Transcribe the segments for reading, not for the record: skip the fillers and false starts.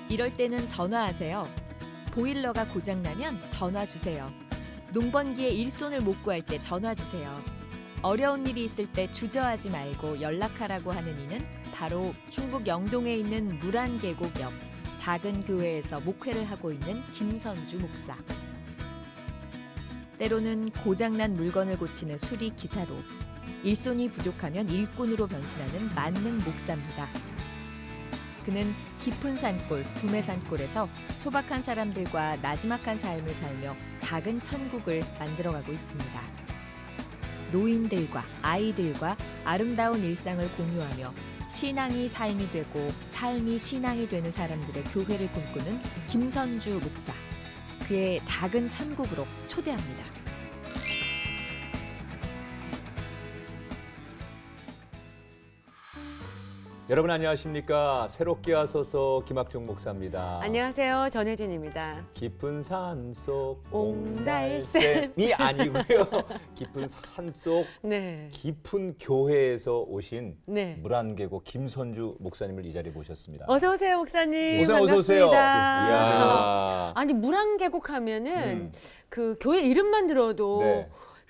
이럴 때는 전화하세요. 보일러가 고장나면 전화 주세요. 농번기에 일손을 못 구할 때 전화 주세요. 어려운 일이 있을 때 주저하지 말고 연락하라고 하는 이는 바로 충북 영동에 있는 물안계곡 옆 작은 교회에서 목회를 하고 있는 김선주 목사. 때로는 고장난 물건을 고치는 수리 기사로, 일손이 부족하면 일꾼으로 변신하는 만능 목사입니다. 그는 깊은 산골, 두메산골에서 소박한 사람들과 나지막한 삶을 살며 작은 천국을 만들어가고 있습니다. 노인들과 아이들과 아름다운 일상을 공유하며 신앙이 삶이 되고 삶이 신앙이 되는 사람들의 교회를 꿈꾸는 김선주 목사. 그의 작은 천국으로 초대합니다. 여러분 안녕하십니까? 새롭게 하소서 김학중 목사입니다. 안녕하세요. 전혜진입니다. 깊은 산속 옹달샘. 옹달샘이 아니고요. 깊은 산속 네. 깊은 교회에서 오신 네. 물안계곡 김선주 목사님을 이 자리에 모셨습니다. 어서 오세요, 목사님. 목사님 어서 오세요. 반갑습니다. 이야. 아니, 물안계곡 하면은 그 교회 이름만 들어도 네.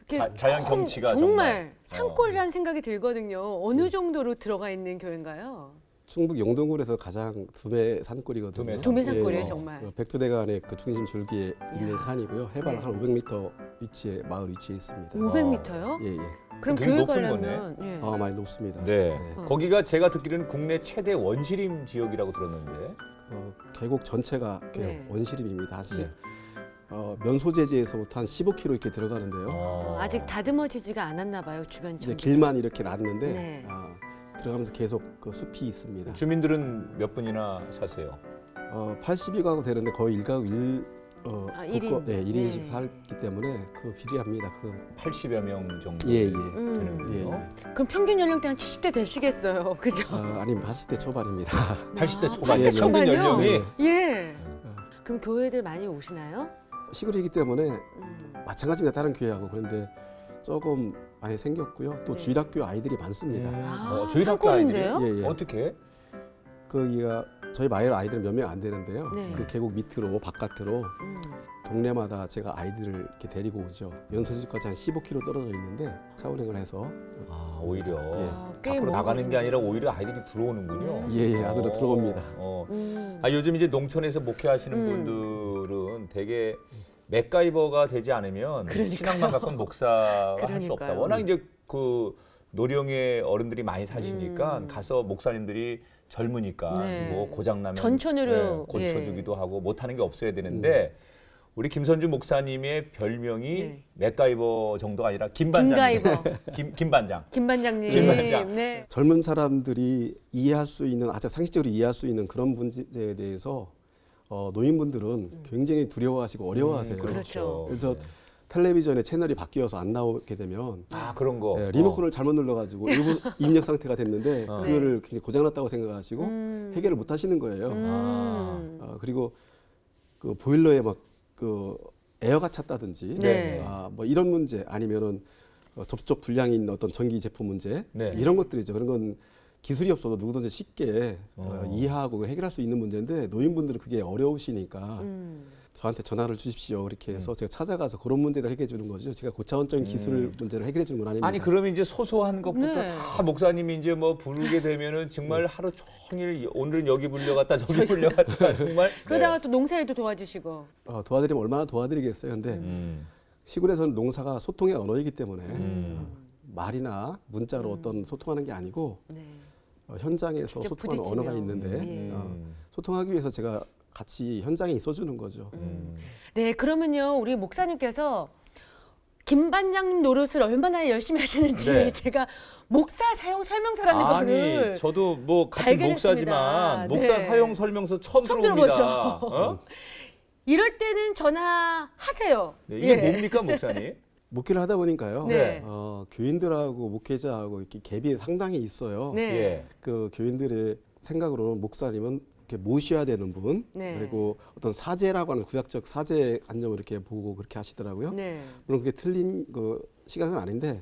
이렇게 자연 경치가 정말 정말, 산골이라는 생각이 들거든요. 어느 정도로 들어가 있는 교회인가요? 충북 영동군에서 가장 두메 산골이거든요. 두메 산골이에요, 예, 정말. 백두대간의 그 중심 줄기에 있는 이야. 산이고요. 해발 네. 한 500m 위치에 마을 위치에 있습니다. 500m요? 예, 예. 그럼 굉장히 교회 높은 가려면 예. 많이 높습니다. 네. 네. 거기가 제가 듣기로는 국내 최대 원시림 지역이라고 들었는데. 계곡 전체가 네. 원시림입니다. 한 네. 면소재지에서부터 한 15km 이렇게 들어가는데요. 아직 다듬어지지가 않았나 봐요, 주변 이제 좀. 길만 이렇게 났는데 네. 들어가면서 계속 그 숲이 있습니다. 주민들은 몇 분이나 사세요? 82가구 되는데 거의 1가구 1인. 네, 1인씩 네. 살기 때문에 그 비례합니다. 80여 명 정도 예, 예. 되는군요. 예, 그럼 평균 연령대 한 70대 되시겠어요, 그죠? 아니면 80대 초반입니다. 80대 아, 초반 80대 평균 초반이요? 연령이 예. 그럼 교회들 많이 오시나요? 시골이기 때문에 마찬가지입니다. 다른 교회하고. 그런데 조금 많이 생겼고요. 또 네. 주일학교 아이들이 많습니다. 주일학교 아이들이 산골인데요? 예, 예. 어떻게? 거기가 저희 마을 아이들은 몇 명 안 되는데요. 네. 그 계곡 밑으로 바깥으로 동네마다 제가 아이들을 이렇게 데리고 오죠. 연소지까지 한 15km 떨어져 있는데 차 운행을 해서 오히려 꽤 밖으로 먼 나가는 게 거리인데. 아니라 오히려 아이들이 들어오는군요. 예, 안으로 들어옵니다. 요즘 이제 농촌에서 목회하시는 분들은 되게 맥가이버가 되지 않으면 그러니까요. 신앙만 갖고는 목사가 할 수 없다. 그러니까요. 워낙 이제 그 노령의 어른들이 많이 사시니까 가서 목사님들이 젊으니까 네. 뭐 고장나면 전천후로, 고쳐주기도 하고 못하는 게 없어야 되는데 우리 김선주 목사님의 별명이 네. 맥가이버 정도가 아니라 김반장. 김가이버. 김반장. 김반장님. 김반장. 네. 젊은 사람들이 이해할 수 있는 아주 상식적으로 이해할 수 있는 그런 문제에 대해서 노인분들은 굉장히 두려워하시고 어려워하세요. 그렇죠. 그래서 네. 텔레비전에 채널이 바뀌어서 안 나오게 되면 그런 거. 리모컨을 잘못 눌러가지고 일부 입력 상태가 됐는데 그거를 굉장히 고장났다고 생각하시고 해결을 못 하시는 거예요. 그리고 그 보일러에 막 그 에어가 찼다든지 네. 뭐 이런 문제 아니면은 접촉 불량이 있는 어떤 전기 제품 문제 네. 이런 것들이죠. 그런 건 기술이 없어도 누구든지 쉽게 이해하고 해결할 수 있는 문제인데 노인분들은 그게 어려우시니까 저한테 전화를 주십시오. 그렇게 해서 제가 찾아가서 그런 문제를 해결해 주는 거죠. 제가 고차원적인 기술 문제를 해결해 주는 건 아닙니다. 아니 그러면 이제 소소한 것부터 네. 다 목사님이 이제 뭐 부르게 되면은 정말 하루 종일 오늘은 여기 불려갔다 저기 불려갔다 정말 그러다가 또 농사일도 도와주시고. 도와드리면 얼마나 도와드리겠어요. 근데 시골에서는 농사가 소통의 언어이기 때문에 말이나 문자로 어떤 소통하는 게 아니고 네. 현장에서 직접 소통하는 부딪히면. 언어가 있는데 예. 소통하기 위해서 제가 같이 현장에 있어주는 거죠. 네, 그러면요, 우리 목사님께서 김 반장님 노릇을 얼마나 열심히 하시는지 네. 제가 목사 사용 설명서라는 거를 아니 저도 뭐 같은 발견했습니다. 목사지만 목사 네. 사용 설명서 처음 처음 들어봅니다. 들어보죠. 이럴 때는 전화하세요. 네, 이게 예. 뭡니까 목사님? 목회를 하다 보니까요. 네. 교인들하고 목회자하고 이렇게 갭이 상당히 있어요. 네. 예. 그 교인들의 생각으로는 목사님은 이렇게 모셔야 되는 분, 네. 그리고 어떤 사제라고 하는 구약적 사제 관념을 이렇게 보고 그렇게 하시더라고요. 네. 물론 그게 틀린 그 시각은 아닌데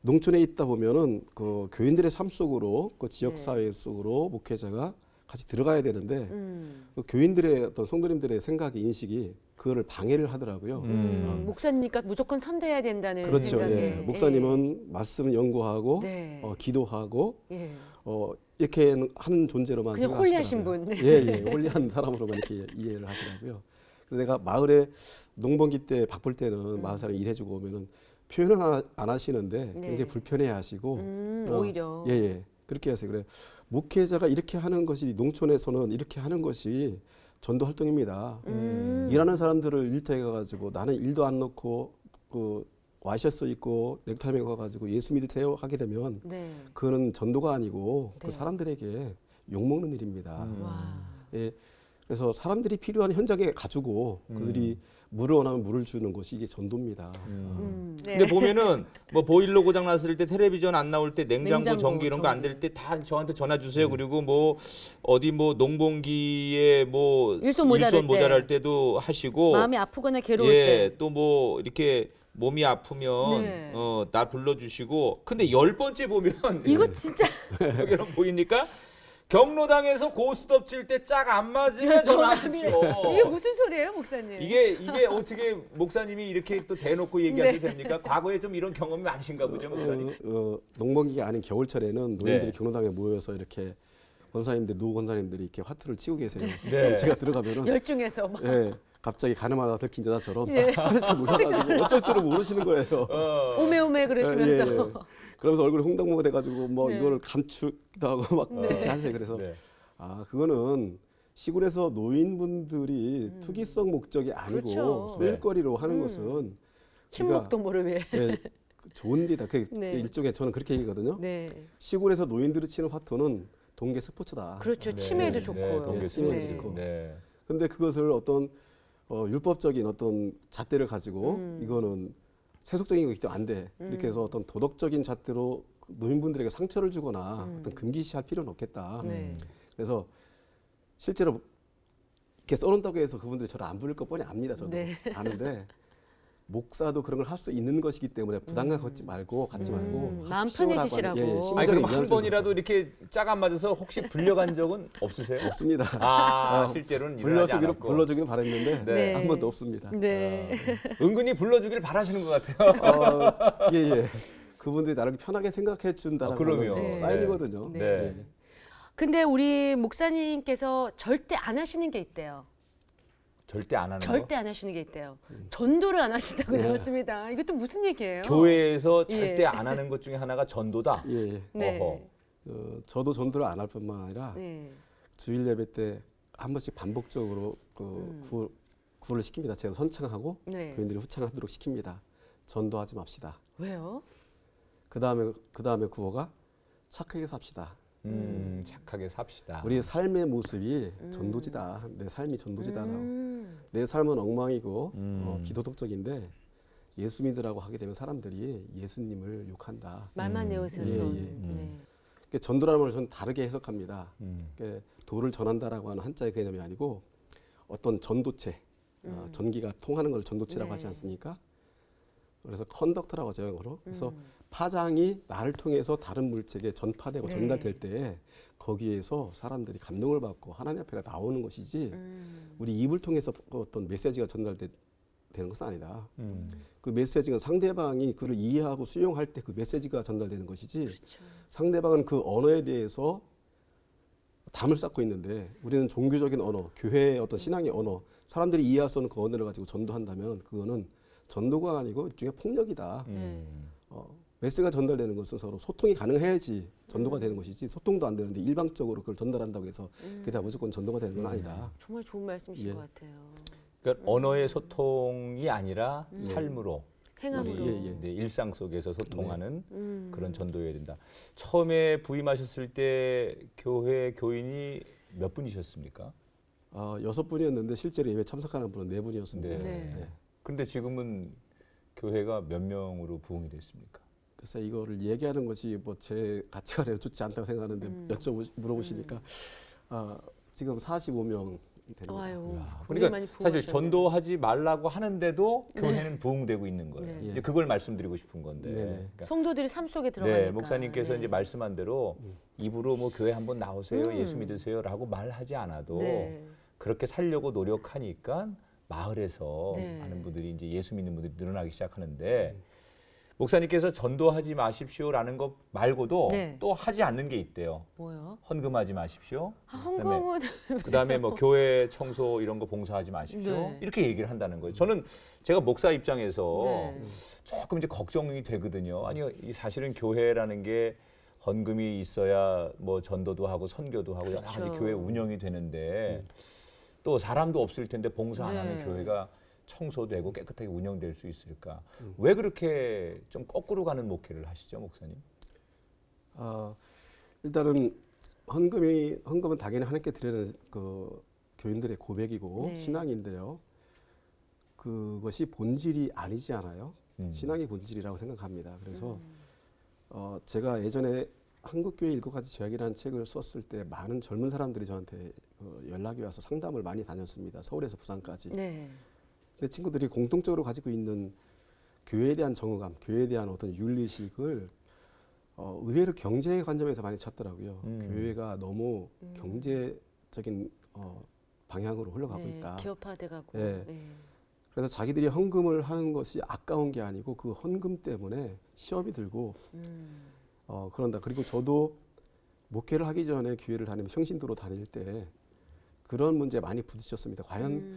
농촌에 있다 보면은 그 교인들의 삶 속으로 그 지역 네. 사회 속으로 목회자가 같이 들어가야 되는데 그 교인들의 어떤 성도님들의 생각이 인식이 그거를 방해를 하더라고요. 목사님이니까 무조건 선대해야 된다는 그렇죠. 생각에. 예. 목사님은 말씀 연구하고 네. 기도하고 예. 이렇게 하는 존재로만 그냥 생각하시더라고요. 홀리하신 분. 예, 홀리한 사람으로만 이렇게 이해를 하더라고요. 그래서 내가 마을에 농번기 때 바쁠 때는 마을 사람 일해주고 오면은 표현을 안 하시는데 네. 굉장히 불편해하시고 오히려. 예, 그렇게 하세요. 그래 목회자가 이렇게 하는 것이 농촌에서는 이렇게 하는 것이 전도 활동입니다. 일하는 사람들을 일터에 가가지고 나는 일도 안 넣고 그 와이셔츠 입고 넥타이 메고 가가지고 예수 믿으세요 하게 되면 네. 그거는 전도가 아니고 네. 그 사람들에게 욕먹는 일입니다. 와. 예, 그래서 사람들이 필요한 현장에 가지고 그들이 물을 원하면 물을 주는 것이 이게 전도입니다. 네. 근데 보면은 뭐 보일러 고장 났을 때 텔레비전 안 나올 때 냉장고, 냉장고, 전기 이런 거 안 될 때 다 저한테 전화 주세요. 그리고 뭐 어디 뭐 농번기에 뭐 일손 모자랄 때도 하시고 마음이 아프거나 괴로울 예, 때. 또 뭐 이렇게 몸이 아프면 네. 나 불러주시고 근데 10번째 보면 이거 진짜 여기는 보입니까? 경로당에서 고스톱 칠 때 짝 안 맞으면 전화하십시오. 이게 무슨 소리예요, 목사님? 이게 어떻게 목사님이 이렇게 또 대놓고 얘기하셔도 됩니까? 과거에 좀 이런 경험이 많으신가 보죠, 목사님? 농번기가 아닌 겨울철에는 노인들이 네. 경로당에 모여서 이렇게 권사님들, 노 권사님들이 이렇게 화투를 치고 계세요. 네. 제가 들어가면은 열중해서 막. 예, 갑자기 가늠하다 들킨 여자처럼 예. 화들짝 놀라가지고 어쩔 줄을 모르시는 거예요. 오메오메 그러시면서. 예, 예. 그러면서 얼굴이 홍당무가 돼가지고 뭐 네. 이거를 감추기도 하고 막 그렇게 하세요. 그래서 네. 그거는 시골에서 노인분들이 투기성 목적이 아니고 그렇죠. 소일거리로 하는 것은 친목 동물을 위해. 예, 좋은 일이다. 그게 네. 일종의 저는 그렇게 얘기거든요. 네. 시골에서 노인들이 치는 화투는 동계 스포츠다. 그렇죠. 치매에도 좋고요. 동계 치매에도 스포츠. 좋고. 네. 근데 그것을 어떤 율법적인 어떤 잣대를 가지고 이거는 세속적인 거기 때문에 안 돼. 이렇게 해서 어떤 도덕적인 잣대로 노인분들에게 상처를 주거나 어떤 금기시할 필요는 없겠다. 네. 그래서 실제로 이렇게 써놓는다고 해서 그분들이 저를 안 부를 것 뻔히 압니다. 저도 네. 아는데 목사도 그런 걸 할 수 있는 것이기 때문에 부담감 갖지 말고 갖지 말고 마음 하십시오라고 편해지시라고. 하는, 아니 심정의 그럼 한 위안을 번이라도 주는 이렇게 짝 안 맞아서 혹시 불려간 적은 없으세요? 없습니다. 실제로는 일어나지 않았고. 불러주기는 바랬는데 네. 한 번도 없습니다. 네. 은근히 불러주길 바라시는 것 같아요. 예. 그분들이 나를 편하게 생각해 준다라는 그럼요. 거는 네. 사인이거든요. 네. 예. 근데 우리 목사님께서 절대 안 하시는 게 있대요. 절대 안 하는 거. 절대 안 하시는 게 있대요. 전도를 안 하신다고 네. 들었습니다. 이것도 무슨 얘기예요? 교회에서 절대 예. 안 하는 것 중에 하나가 전도다. 예. 네. 어허. 저도 전도를 안 할 뿐만 아니라 네. 주일 예배 때 한 번씩 반복적으로 구호를 시킵니다. 제가 선창하고 네. 교인들이 후창하도록 시킵니다. 전도하지 맙시다. 왜요? 그 다음에 구호가 착하게 삽시다. 착하게 삽시다. 우리의 삶의 모습이 전도지다. 내 삶이 전도지다라고. 내 삶은 엉망이고 비도덕적인데 예수 믿으라고 하게 되면 사람들이 예수님을 욕한다. 말만 내우셔서. 예, 예. 네. 그러니까 전도라는 걸 저는 다르게 해석합니다. 그러니까 도를 전한다라고 하는 한자의 개념이 아니고 어떤 전도체, 전기가 통하는 걸 전도체라고 네. 하지 않습니까? 그래서 컨덕터라고 하죠, 영어로. 그래서 파장이 나를 통해서 다른 물체에 전파되고 네. 전달될 때 거기에서 사람들이 감동을 받고 하나님 앞에 나오는 것이지 우리 입을 통해서 어떤 메시지가 전달되는 것은 아니다. 그 메시지가 상대방이 그를 이해하고 수용할 때 그 메시지가 전달되는 것이지 그렇죠. 상대방은 그 언어에 대해서 담을 쌓고 있는데 우리는 종교적인 언어, 교회의 어떤 신앙의 언어, 사람들이 이해할 수 없는 그 언어를 가지고 전도한다면 그거는 전도가 아니고 일종의 폭력이다. 네. 메시지가 전달되는 것은 서로 소통이 가능해야지 전도가 되는 것이지 소통도 안 되는데 일방적으로 그걸 전달한다고 해서 그게 다 무조건 전도가 되는 건 아니다. 정말 좋은 말씀이신 예. 것 같아요. 그러니까 언어의 소통이 아니라 삶으로 행함으로. 우리 네, 일상 속에서 소통하는 그런 전도여야 된다. 처음에 부임하셨을 때 교회 교인이 몇 분이셨습니까? 6분이었는데 실제로 예배 참석하는 분은 4분이었습니다. 네. 그런데 지금은 교회가 몇 명으로 부흥이 됐습니까? 그래서 이거를 얘기하는 것이 뭐 제 가치관에 좋지 않다고 생각하는데 물어보시니까 지금 45명 됩니다. 아유, 야, 굉장히 그러니까 많이 사실 부흥하셨네요. 전도하지 말라고 하는데도 교회는 부흥되고 있는 거예요. 네. 이제 그걸 말씀드리고 싶은 건데. 네네. 그러니까 성도들이 삶 속에 들어가니까. 네, 목사님께서 네. 이제 말씀한 대로 입으로 뭐 교회 한번 나오세요, 음. 예수 믿으세요라고 말하지 않아도 네. 그렇게 살려고 노력하니까 마을에서 네. 많은 분들이 이제 예수 믿는 분들이 늘어나기 시작하는데 목사님께서 전도하지 마십시오라는 것 말고도 네. 또 하지 않는 게 있대요. 뭐요? 헌금하지 마십시오. 헌금은 그다음에 뭐 교회 청소 이런 거 봉사하지 마십시오. 네. 이렇게 얘기를 한다는 거예요. 저는 제가 목사 입장에서 네. 조금 이제 걱정이 되거든요. 아니 이 사실은 교회라는 게 헌금이 있어야 뭐 전도도 하고 선교도 하고 여러 가지 그렇죠. 교회 운영이 되는데 또 사람도 없을 텐데 봉사 안 하면 네. 교회가 청소되고 깨끗하게 운영될 수 있을까? 왜 그렇게 좀 거꾸로 가는 목회를 하시죠, 목사님? 일단은 헌금은 당연히 하나님께 드리는 그 교인들의 고백이고 네. 신앙인데요. 그것이 본질이 아니지 않아요. 신앙의 본질이라고 생각합니다. 그래서 제가 예전에 한국교회 7가지 죄악이라는 책을 썼을 때 많은 젊은 사람들이 저한테 연락이 와서 상담을 많이 다녔습니다. 서울에서 부산까지. 네. 근데 친구들이 공통적으로 가지고 있는 교회에 대한 정의감, 교회에 대한 어떤 윤리식을 의외로 경제의 관점에서 많이 찾더라고요. 교회가 너무 경제적인 방향으로 흘러가고 네. 있다. 기업화돼가고. 네. 네. 그래서 자기들이 헌금을 하는 것이 아까운 게 아니고 그 헌금 때문에 시험이 들고 그런다. 그리고 저도 목회를 하기 전에 교회를 다니면 평신도로 다닐 때 그런 문제에 많이 부딪혔습니다. 과연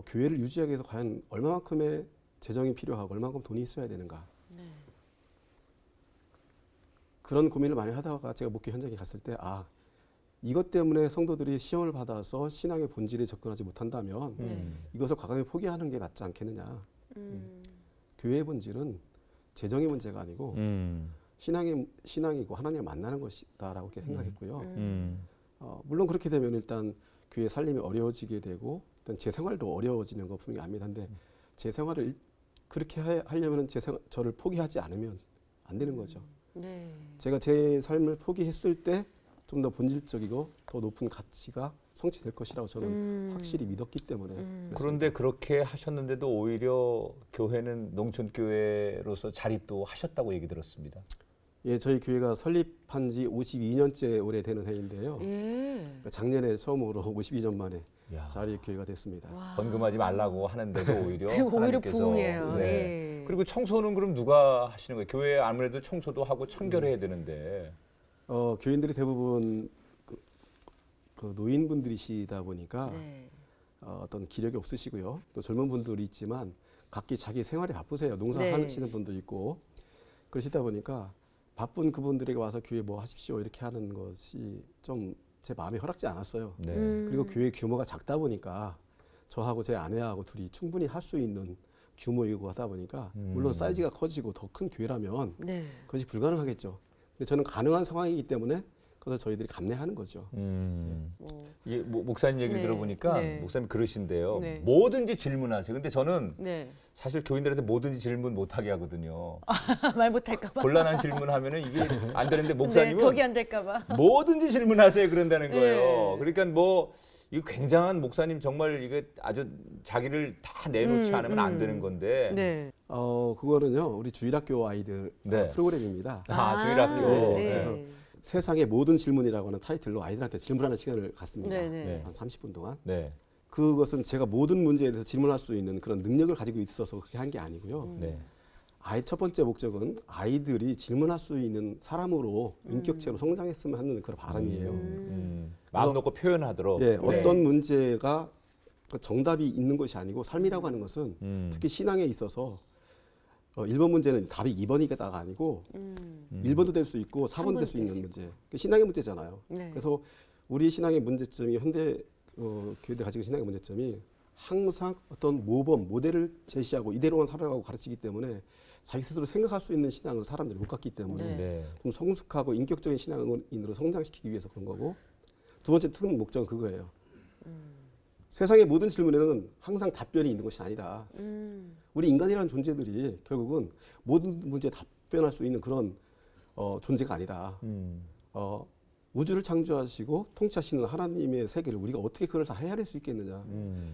교회를 유지하기 위해서 과연 얼마만큼의 재정이 필요하고 얼마만큼 돈이 있어야 되는가. 네. 그런 고민을 많이 하다가 제가 목회 현장에 갔을 때 이것 때문에 성도들이 시험을 받아서 신앙의 본질에 접근하지 못한다면 이것을 과감히 포기하는 게 낫지 않겠느냐. 교회의 본질은 재정의 문제가 아니고 신앙이고 하나님을 만나는 것이다라고 이렇게 생각했고요. 물론 그렇게 되면 일단 교회 살림이 어려워지게 되고 일단 제 생활도 어려워지는 거 분명히 압니다. 근데 제 생활을 그렇게 하려면 저를 포기하지 않으면 안 되는 거죠. 네. 제가 제 삶을 포기했을 때 좀 더 본질적이고 더 높은 가치가 성취될 것이라고 저는 확실히 믿었기 때문에 그렇습니다. 그런데 그렇게 하셨는데도 오히려 교회는 농촌교회로서 자립도 하셨다고 얘기 들었습니다. 예, 저희 교회가 설립한 지 52년째 올해 되는 해인데요. 예. 작년에 처음으로 52년 만에 야. 자립교회가 됐습니다. 와. 헌금하지 말라고 하는데도 오히려 되게 오히려 하나님께서 부흥해요. 네. 네. 그리고 청소는 그럼 누가 하시는 거예요? 교회 아무래도 청소도 하고 청결해야 되는데. 교인들이 대부분 그 노인분들이시다 보니까 네. 어떤 기력이 없으시고요. 또 젊은 분들이 있지만 각기 자기 생활이 바쁘세요. 네. 농사하시는 분도 있고 그러시다 보니까 바쁜 그분들에게 와서 교회 뭐 하십시오 이렇게 하는 것이 좀 제 마음에 허락지 않았어요. 네. 그리고 교회 규모가 작다 보니까 저하고 제 아내하고 둘이 충분히 할 수 있는 규모이고 하다 보니까 물론 사이즈가 커지고 더 큰 교회라면 네. 그것이 불가능하겠죠. 근데 저는 가능한 상황이기 때문에 그것을 저희들이 감내하는 거죠. 이게 목사님 얘기를 네. 들어보니까 네. 목사님 그러신데요. 네. 뭐든지 질문하세요. 근데 저는 네. 사실 교인들한테 뭐든지 질문 못하게 하거든요. 말 못할까봐. 곤란한 질문하면은 이게 안 되는데 목사님은 네, 덕이 안 될까봐. 뭐든지 질문하세요 그런다는 거예요. 네. 그러니까 뭐 이 굉장한 목사님 정말 이게 아주 자기를 다 내놓지 않으면 안 되는 건데. 네. 그거는요 우리 주일학교 아이들 네. 프로그램입니다. 주일학교. 네. 그래서 세상의 모든 질문이라고 하는 타이틀로 아이들한테 질문하는 시간을 갖습니다. 네, 네. 한 30분 동안. 네. 그것은 제가 모든 문제에 대해서 질문할 수 있는 그런 능력을 가지고 있어서 그렇게 한 게 아니고요. 네. 아이 첫 번째 목적은 아이들이 질문할 수 있는 사람으로 인격체로 성장했으면 하는 그런 바람이에요. 마음 놓고 표현하도록. 예, 네. 어떤 문제가 정답이 있는 것이 아니고 삶이라고 하는 것은 특히 신앙에 있어서 1번 문제는 답이 2번이겠다가 아니고 1번도 될 수 있고 4번도 될 수 있는 문제. 신앙의 문제잖아요. 네. 그래서 우리 신앙의 문제점이 현대 교회들 가지고 있는 신앙의 문제점이 항상 어떤 모범, 모델을 제시하고 이대로만 살아가고 가르치기 때문에 자기 스스로 생각할 수 있는 신앙을 사람들이 못 갖기 때문에 네. 네. 좀 성숙하고 인격적인 신앙인으로 성장시키기 위해서 그런 거고 두 번째 큰 목적은 그거예요. 세상의 모든 질문에는 항상 답변이 있는 것이 아니다. 우리 인간이라는 존재들이 결국은 모든 문제에 답변할 수 있는 그런 존재가 아니다. 우주를 창조하시고 통치하시는 하나님의 세계를 우리가 어떻게 그걸 다 헤아릴 수 있겠느냐.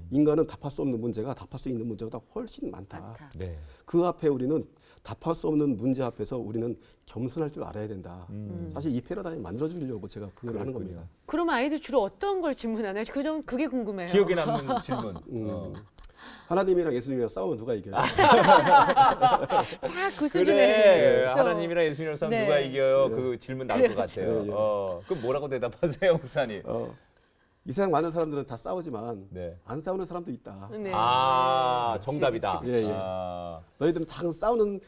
인간은 답할 수 없는 문제가 답할 수 있는 문제보다 훨씬 많다. 많다. 네. 그 앞에 우리는 답할 수 없는 문제 앞에서 우리는 겸손할 줄 알아야 된다. 사실 이 패러다임 만들어주려고 제가 그걸 하는 그렇군요. 겁니다. 그럼 아이들 주로 어떤 걸 질문하나요? 그게 궁금해요. 기억에 남는 질문. 하나님이랑 예수님이랑 싸우면 누가 이겨요? 다 그 수준에. 그래. 또. 하나님이랑 예수님이랑 싸우면 네. 누가 이겨요? 그 질문 나올 것 그렇죠. 같아요. 예, 예. 그럼 뭐라고 대답하세요, 목사님? 이 세상 많은 사람들은 다 싸우지만 네. 안 싸우는 사람도 있다. 네. 아, 그치, 정답이다. 그치, 그치. 예, 예. 아, 너희들은 다 싸우는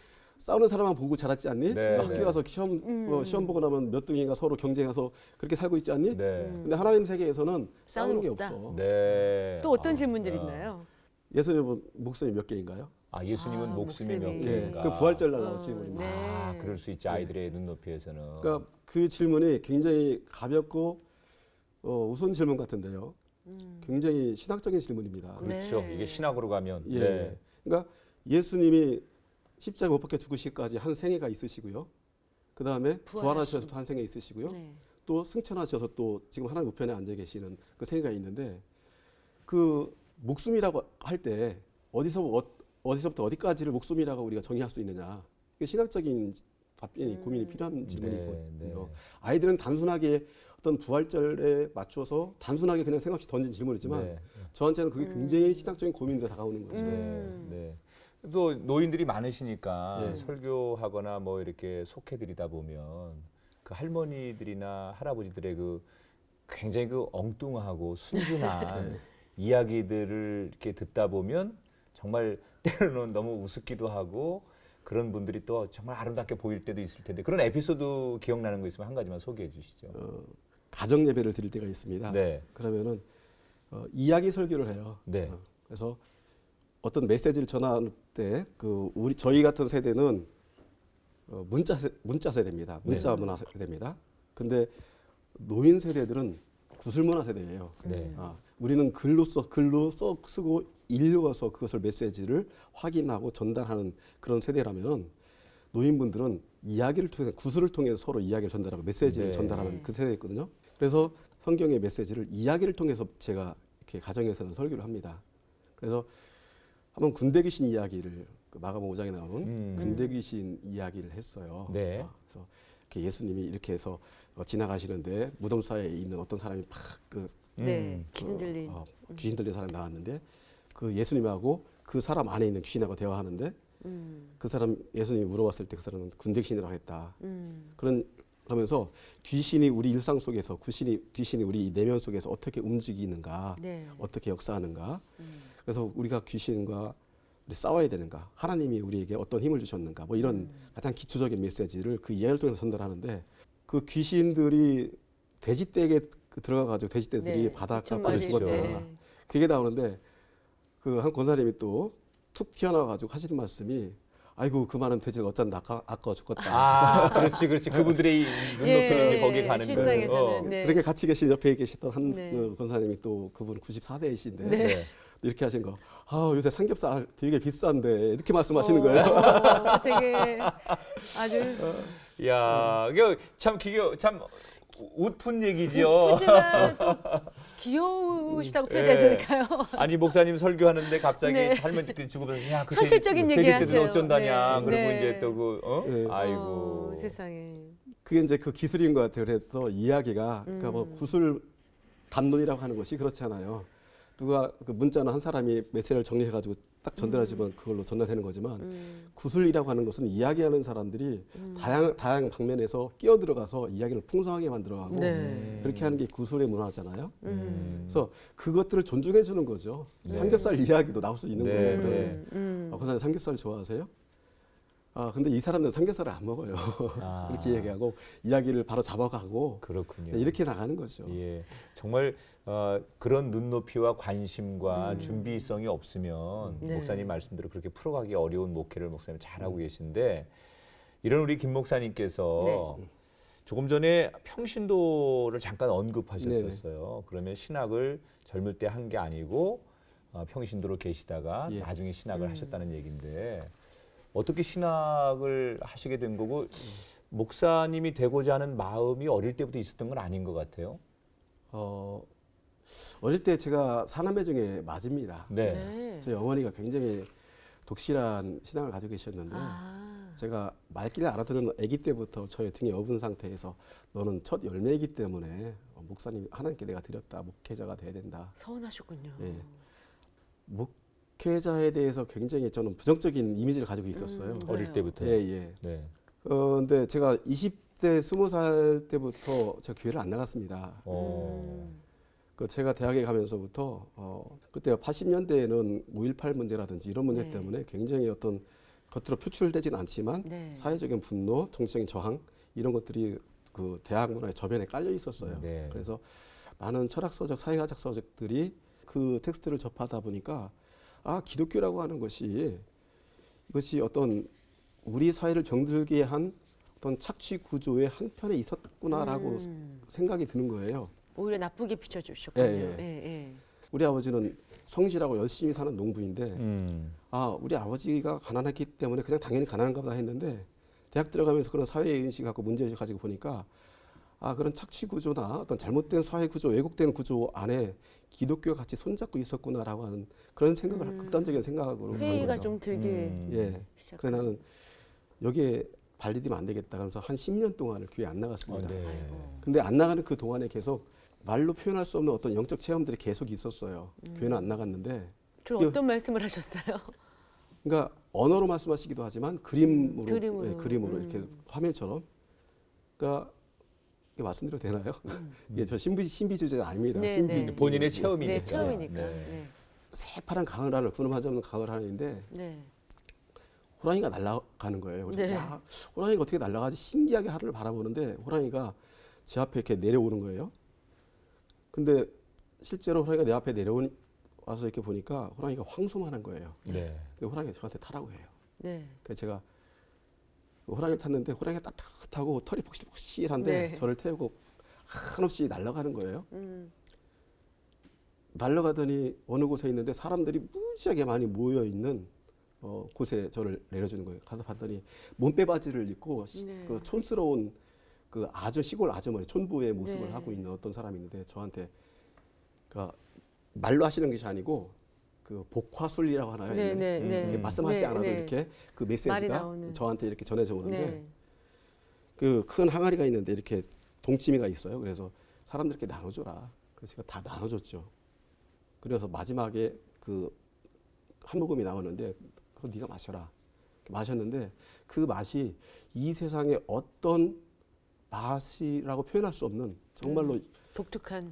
사람만 보고 자랐지 않니? 네, 학교 네. 가서 시험 보고 나면 몇 등인가 서로 경쟁해서 그렇게 살고 있지 않니? 네. 근데 하나님 세계에서는 싸우는 게 없다. 없어. 네. 또 어떤 아, 질문들이 있나요? 예수님은 목숨이 몇 개인가요? 아, 예수님은 아, 목숨이 몇 목숨이. 예, 개인가? 그 부활절 날 나온 질문입니다. 네. 아, 그럴 수 있지. 아이들의 눈높이에서는. 그러니까 그 질문이 굉장히 가볍고 우스운 질문 같은데요. 굉장히 신학적인 질문입니다. 그렇죠. 네. 이게 신학으로 가면. 예. 네. 그러니까 예수님이 십자가 못 박혀 죽으시기까지 한 생애가 있으시고요. 그 다음에 부활하셔서 또 한 생애 있으시고요. 네. 또 승천하셔서 또 지금 하나님 우편에 앉아 계시는 그 생애가 있는데 그 목숨이라고 할 때 어디서부터 어디까지를 목숨이라고 우리가 정의할 수 있느냐. 이게 신학적인 답변이 고민이 필요한 질문이거든요. 네. 아이들은 단순하게 어떤 부활절에 맞춰서 단순하게 그냥 생각 없이 던진 질문이지만 네. 저한테는 그게 굉장히 신학적인 고민으로 다가오는 거죠. 네. 또 노인들이 많으시니까 네. 설교하거나 뭐 이렇게 속해드리다 보면 그 할머니들이나 할아버지들의 그 굉장히 그 엉뚱하고 순진한 이야기들을 이렇게 듣다 보면 정말 때로는 너무 우습기도 하고 그런 분들이 또 정말 아름답게 보일 때도 있을 텐데 그런 에피소드 기억나는 거 있으면 한 가지만 소개해 주시죠. 가정 예배를 드릴 때가 있습니다. 네. 그러면은 이야기 설교를 해요. 네. 그래서 어떤 메시지를 전할 때 저희 같은 세대는 문자 세대입니다. 문자 문화 세대입니다. 근데 노인 세대들은 구술 문화 세대예요. 네. 우리는 글로 쓰고 읽어서 그것을 메시지를 확인하고 전달하는 그런 세대라면 노인분들은 이야기를 통해서 구술을 통해서 서로 이야기를 전달하고 메시지를 네. 전달하는 그 세대였거든요. 그래서 성경의 메시지를 이야기를 통해서 제가 이렇게 가정에서는 설교를 합니다. 그래서 한번 군대 귀신 이야기를 그 마가복음 5장에 나오는 군대 귀신 이야기를 했어요. 네. 그래서 이렇게 예수님이 이렇게 해서 지나가시는데 무덤 사이에 있는 어떤 사람이 네. 귀신 들린. 귀신 들린 사람이 나왔는데 그 예수님하고 그 사람 안에 있는 귀신하고 대화하는데 그 사람 예수님이 물어봤을 때 그 사람은 군대 귀신이라고 했다. 그러면서 귀신이 우리 일상 속에서 귀신이 우리 내면 속에서 어떻게 움직이는가, 네. 어떻게 역사하는가. 그래서 우리가 귀신과 우리 싸워야 되는가, 하나님이 우리에게 어떤 힘을 주셨는가, 뭐 이런 가장 기초적인 메시지를 그 이야기를 통해서 전달하는데 그 귀신들이 돼지떼에 들어가가지고 돼지떼들이 네. 바닷가 2,000 빠져 마리. 죽었다. 네. 그게 나오는데 그 한 권사님이 또 툭 튀어나와가지고 하시는 말씀이 아이고 그 많은 돼지가 어쩐 아까워 죽겠다. 아, 그렇지. 그분들의 이 눈높이는 이제 거기에 가는 거예요. 실상에서는. 네. 그렇게 같이 계신 옆에 계시던 한 네. 권사님이 또 그분 94세이신데 네. 이렇게 하신 거. 요새 삼겹살 되게 비싼데 이렇게 말씀하시는 거예요. 되게 아주 야, 이거 참 웃픈 얘기죠. 하지만 또 귀여우시다고 표현해야 예. 될까요? 아니 목사님 설교하는데 갑자기 네. 할머니들끼리 주고받아서 야, 그 현실적인 얘기 돼지떼들 하세요. 어쩐다냐. 네. 그리고 네. 이제 또 네. 아이고. 세상에. 그게 이제 그 기술인 것 같아요. 그래서 이야기가 그러니까 뭐 구술 담론이라고 하는 것이 그렇잖아요. 누가 그 문자는 한 사람이 메시지를 정리해가지고 딱 전달해주면 그걸로 전달되는 거지만 구술이라고 하는 것은 이야기하는 사람들이 다양한 방면에서 끼어들어가서 이야기를 풍성하게 만들어가고 네. 그렇게 하는 게 구술의 문화잖아요. 그래서 그것들을 존중해 주는 거죠. 네. 삼겹살 이야기도 나올 수 있는 네, 거예요. 네. 권사님 삼겹살 좋아하세요? 근데 이 사람들은 삼겹살을 안 먹어요. 아. 그렇게 얘기하고 이야기를 바로 잡아가고 그렇군요. 이렇게 나가는 거죠. 예, 정말 그런 눈높이와 관심과 준비성이 없으면 네. 목사님 말씀대로 그렇게 풀어가기 어려운 목회를 목사님 잘하고 계신데 이런 우리 김 목사님께서 조금 전에 평신도를 잠깐 언급하셨었어요. 그러면 신학을 젊을 때 한 게 아니고 평신도로 계시다가 예. 나중에 신학을 하셨다는 얘기인데 어떻게 신학을 하시게 된 거고 목사님이 되고자 하는 마음이 어릴 때부터 있었던 건 아닌 것 같아요. 어릴 때 제가 사남매 중에 맞입니다. 네. 네. 저희 어머니가 굉장히 독실한 신앙을 가지고 계셨는데 제가 말귀를 알아듣는 아기 때부터 저의 등에 업은 상태에서 너는 첫 열매이기 때문에 목사님 하나님께 내가 드렸다. 목회자가 돼야 된다. 서운하셨군요. 예. 목회자에 대해서 굉장히 저는 부정적인 이미지를 가지고 있었어요. 어릴 그래요. 때부터. 예, 예. 네. 근데 제가 20대 20살 때부터 제가 교회를 안 나갔습니다. 그 제가 대학에 가면서부터 그때 80년대에는 5.18 문제라든지 이런 문제 네. 때문에 굉장히 어떤 겉으로 표출되지는 않지만 네. 사회적인 분노, 정치적인 저항 이런 것들이 그 대학 문화의 저변에 깔려 있었어요. 네. 그래서 많은 철학서적, 사회과학 서적들이 그 텍스트를 접하다 보니까 아 기독교라고 하는 것이 이것이 어떤 우리 사회를 병들게 한 어떤 착취 구조의 한편에 있었구나라고 생각이 드는 거예요. 오히려 나쁘게 비춰주셨군요. 예, 예. 우리 아버지는 성실하고 열심히 사는 농부인데 아 우리 아버지가 가난했기 때문에 그냥 당연히 가난한가 보다 했는데 대학 들어가면서 그런 사회인식하고 문제의식 가지고 보니까 아 그런 착취 구조나 어떤 잘못된 사회 구조, 왜곡된 구조 안에 기독교가 같이 손잡고 있었구나라고 하는 그런 생각을 극단적인 생각으로 간 회의가 거죠. 좀 들게 예. 시작. 그래 나는 여기에 발디디면 안 되겠다. 그래서 한 10년 동안을 교회 안 나갔습니다. 네. 아이고. 근데 안 나가는 그 동안에 계속 말로 표현할 수 없는 어떤 영적 체험들이 계속 있었어요. 교회는 안 나갔는데 주로 어떤 말씀을 하셨어요? 그러니까 언어로 말씀하시기도 하지만 그림으로 그림으로. 예, 그림으로 이렇게 화면처럼 그러니까 이게 말씀드려도 되나요? 예, 저 신비 주제가 아닙니다. 네, 신비 네. 본인의 체험이니까. 네, 처음이니까. 네. 네. 새파란 가을 하늘, 구름하지 않는 가을 하늘인데 네. 호랑이가 날아가는 거예요. 그래서 네. 야, 호랑이가 어떻게 날아가지? 신기하게 하늘을 바라보는데 호랑이가 제 앞에 이렇게 내려오는 거예요. 근데 실제로 호랑이가 내 앞에 내려와서 이렇게 보니까 호랑이가 황소만한 거예요. 네. 근데 호랑이가 저한테 타라고 해요. 네. 그래서 제가 호랑이를 탔는데 호랑이가 따뜻하고 털이 폭실폭실한데 네. 저를 태우고 한없이 날아가는 거예요. 음. 날아가더니 어느 곳에 있는데 사람들이 무지하게 많이 모여 있는 곳에 저를 내려주는 거예요. 가서 봤더니 몸빼 바지를 입고 네. 그 촌스러운 그 시골 아주머니 촌부의 모습을 네. 하고 있는 어떤 사람이 있는데 저한테 그러니까 말로 하시는 것이 아니고 그 복화술리라고 하나요? 네, 네, 네. 이렇게 말씀하시지 네, 않아도 네. 이렇게 그 말이 메시지가 나오는. 저한테 이렇게 전해져 오는데 네. 그 큰 항아리가 있는데 이렇게 동치미가 있어요. 그래서 사람들께 나눠줘라. 그래서 제가 다 나눠줬죠. 그래서 마지막에 그 한 모금이 나왔는데 그거 네가 마셔라. 마셨는데 그 맛이 이 세상에 어떤 맛이라고 표현할 수 없는 정말로 독특한.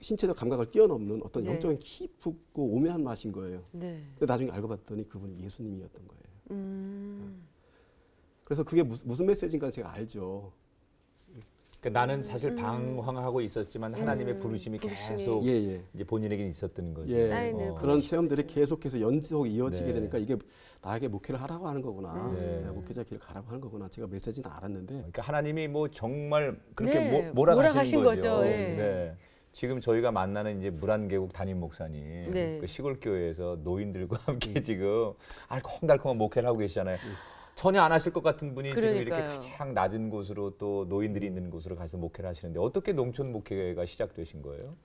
신체적 감각을 뛰어넘는 어떤 네. 영적인 깊고 오묘한 맛인 거예요. 네. 근데 나중에 알고 봤더니 그분이 예수님이었던 거예요. 음. 그래서 그게 무슨 메시지인가 제가 알죠. 그러니까 나는 사실 방황하고 있었지만 하나님의 부르심이 계속 예, 예. 이제 본인에게 있었던 거죠. 예. 사인을 그런 체험들이 계속해서 연속 이어지게 네. 되니까 이게 나에게 목회를 하라고 하는 거구나. 네. 목회자 길을 가라고 하는 거구나. 제가 메시지는 알았는데 그러니까 하나님이 뭐 정말 그렇게 네, 몰아가신 몰아가신 거죠. 거죠. 예. 네. 지금 저희가 만나는 이제 물안계곡 담임 목사님, 네. 그 시골 교회에서 노인들과 함께 지금 알콩달콩한 목회를 하고 계시잖아요. 전혀 안 하실 것 같은 분이 지금 이렇게 그러니까요. 가장 낮은 곳으로 또 노인들이 있는 곳으로 가서 목회를 하시는데 어떻게 농촌 목회가 시작되신 거예요?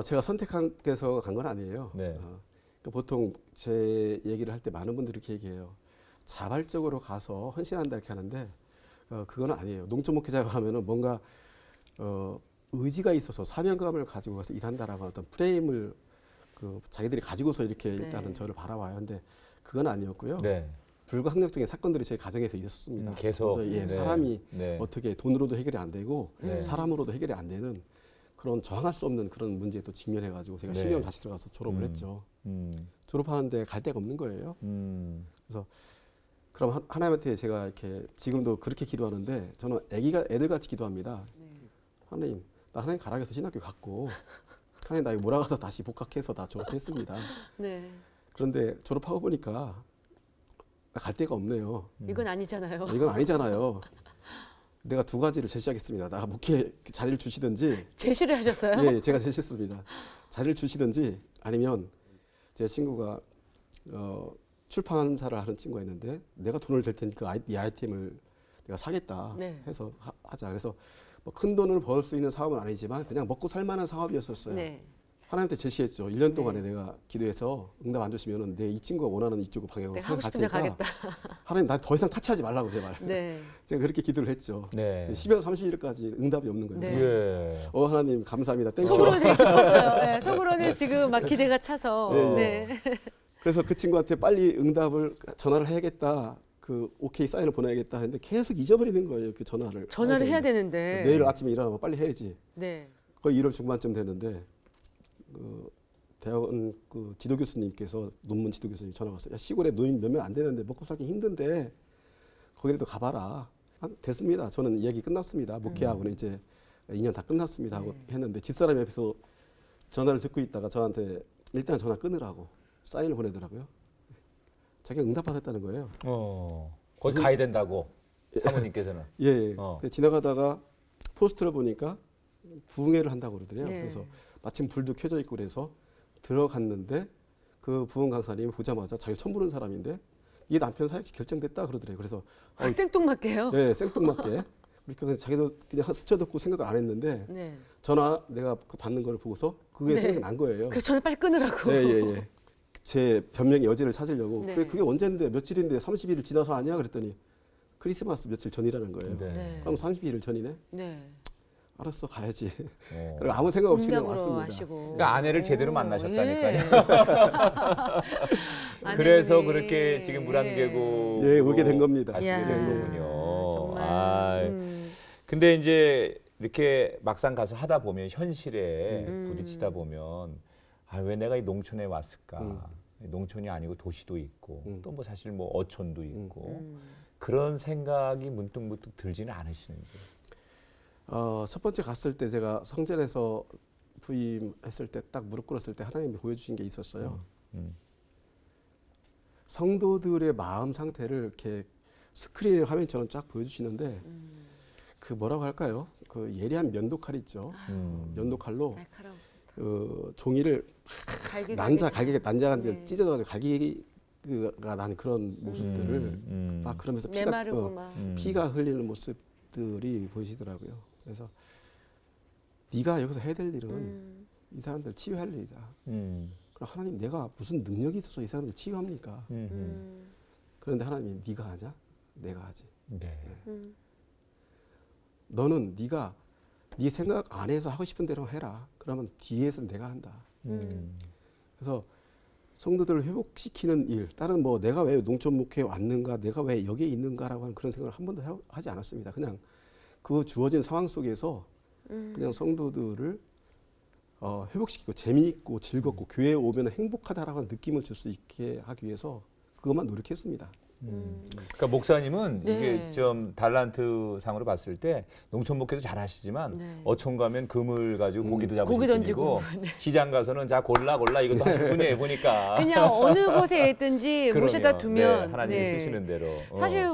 제가 선택해서 간 건 아니에요. 네. 그러니까 보통 제 얘기를 할 때 많은 분들이 이렇게 얘기해요. 자발적으로 가서 헌신한다 이렇게 하는데 그건 아니에요. 농촌 목회자가 하면은 뭔가 의지가 있어서 사명감을 가지고 가서 일한다라고 하는 어떤 프레임을 그 자기들이 가지고서 이렇게 네. 일단은 저를 바라와요. 근데 그건 아니었고요. 네. 불가항력적인 사건들이 제 가정에서 있었습니다. 계속 그래서 예, 네. 사람이 네. 어떻게 돈으로도 해결이 안 되고 네. 사람으로도 해결이 안 되는 그런 저항할 수 없는 그런 문제에 또 직면해가지고 제가 네. 신경 다시 들어가서 졸업을 했죠. 졸업하는데 갈 데가 없는 거예요. 그럼 하나님한테 제가 이렇게 지금도 그렇게 기도하는데 저는 애들같이 기도합니다. 하나님, 나 하나님 가라고 해서 신학교 갔고 하나님 나 이거 몰아가서 다시 복학해서 다 졸업했습니다. 네. 그런데 졸업하고 보니까 나 갈 데가 없네요. 이건 아니잖아요. 이건 아니잖아요. 내가 두 가지를 제시하겠습니다. 나 목회 자리를 주시든지, 제시를 하셨어요? 예, 제가 제시했습니다. 자리를 주시든지 아니면 제 친구가 출판사를 하는 친구가 있는데 내가 돈을 댈 테니까 이 아이템을 내가 사겠다 네. 해서 하자. 그래서 뭐 큰 돈을 벌 수 있는 사업은 아니지만 그냥 먹고 살 만한 사업이었었어요. 네. 하나님한테 제시했죠. 1년 동안에 내가 기도해서 응답 안 주시면은 내 이 친구가 원하는 이쪽 방향으로 내가 하고 갈 싶은 데 테니까 가겠다. 하나님 나 더 이상 타치하지 말라고 제발. 네. 제가 그렇게 기도를 했죠. 네. 12월 30일까지 응답이 없는 거예요. 네. 예. 하나님 감사합니다. 땡큐. 속으로는 되게 기뻤어요. 네, 속으로는 지금 막 기대가 차서. 네. 네. 그래서 그 친구한테 빨리 응답을 전화를 해야겠다. 그 오케이 사인을 보내야겠다 했는데 계속 잊어버리는 거예요. 그 전화를. 전화를 해야 되는데. 내일 아침에 일어나면 빨리 해야지. 네. 거의 1월 중반쯤 됐는데 그 대학원 그 지도 교수님께서 논문 지도 교수님 전화 왔어요. 야, 시골에 노인 몇 명 안 되는데 먹고 살기 힘든데 거기라도 가봐라. 됐습니다. 저는 얘기 끝났습니다. 목회하고는 이제 2년 다 끝났습니다 하고 했는데 집사람이 옆에서 전화를 듣고 있다가 저한테 일단 전화 끊으라고 사인을 보내더라고요. 자기가 응답받았다는 거예요. 거기 가야 된다고 사모님께서는. 예, 예. 어. 지나가다가 포스터를 보니까 부흥회를 한다고 그러더래요. 네. 그래서 마침 불도 켜져 있고 그래서 들어갔는데 그 부흥 강사님이 보자마자 자기 처음 보는 사람인데 이 남편 사역이 결정됐다 그러더래요. 그래서 아, 생뚱맞게요. 네, 생뚱맞게 그러니까 자기도 그냥 스쳐듣고 생각을 안 했는데 네. 전화 내가 그 받는 걸 보고서 그게 네. 생각이 난 거예요. 그래서 전화 빨리 끊으라고. 예, 예, 예. 제 변명의 여지를 찾으려고 네. 그게 언젠데 며칠인데 30일을 지나서 아니야 그랬더니 크리스마스 며칠 전이라는 거예요. 네. 네. 그럼 30일을 전이네. 네. 알았어 가야지. 어. 그리고 아무 생각 없이 그냥 응답으로 왔습니다. 하시고. 그러니까 아내를 제대로 오, 만나셨다니까요. 예. 그래서 아내분이, 그렇게 지금 물안개고 예, 오게 된 겁니다. 가시게 이야, 된 거군요. 정말. 아, 근데 이제 이렇게 막상 가서 하다 보면 현실에 부딪히다 보면 아, 왜 내가 이 농촌에 왔을까? 농촌이 아니고 도시도 있고 또 뭐 사실 뭐 어촌도 있고 그런 생각이 문득문득 들지는 않으시는지. 첫 번째 갔을 때 제가 성전에서 부임했을 때 딱 무릎 꿇었을 때 하나님이 보여주신 게 있었어요. 성도들의 마음 상태를 이렇게 스크린 화면처럼 쫙 보여주시는데 그 뭐라고 할까요? 그 예리한 면도칼 있죠. 면도칼로 날카로운 종이를 갈기 난자한테 네. 찢어가지고 갈기가 나는 그런 모습들을 막 그러면서 메마르고 막. 피가 흘리는 모습들이 보이시더라고요. 그래서 네가 여기서 해야 될 일은 이 사람들 치유할 일이다. 그럼 하나님 내가 무슨 능력이 있어서 이 사람들 치유합니까? 그런데 하나님이 네가 하냐? 내가 하지. 네. 너는 네가 네 생각 안에서 하고 싶은 대로 해라. 그러면 뒤에서 내가 한다. 그래서 성도들을 회복시키는 일, 다른 뭐 내가 왜 농촌 목회에 왔는가, 내가 왜 여기에 있는가라고 하는 그런 생각을 한 번도 하지 않았습니다. 그냥 그 주어진 상황 속에서 그냥 성도들을 회복시키고 재미있고 즐겁고 교회에 오면 행복하다라고 하는 느낌을 줄 수 있게 하기 위해서 그것만 노력했습니다. 그러니까 목사님은 네. 이게 좀 달란트 상으로 봤을 때 농촌 목회도 잘하시지만 네. 어촌 가면 금을 가지고 고기도 잡으실 고기 던지고. 분이고 시장 가서는 자 골라 이것도 하실 분이에요 보니까. 그냥 어느 곳에 있든지 모셔다 그러면, 두면 네, 하나님이 네. 쓰시는 대로. 사실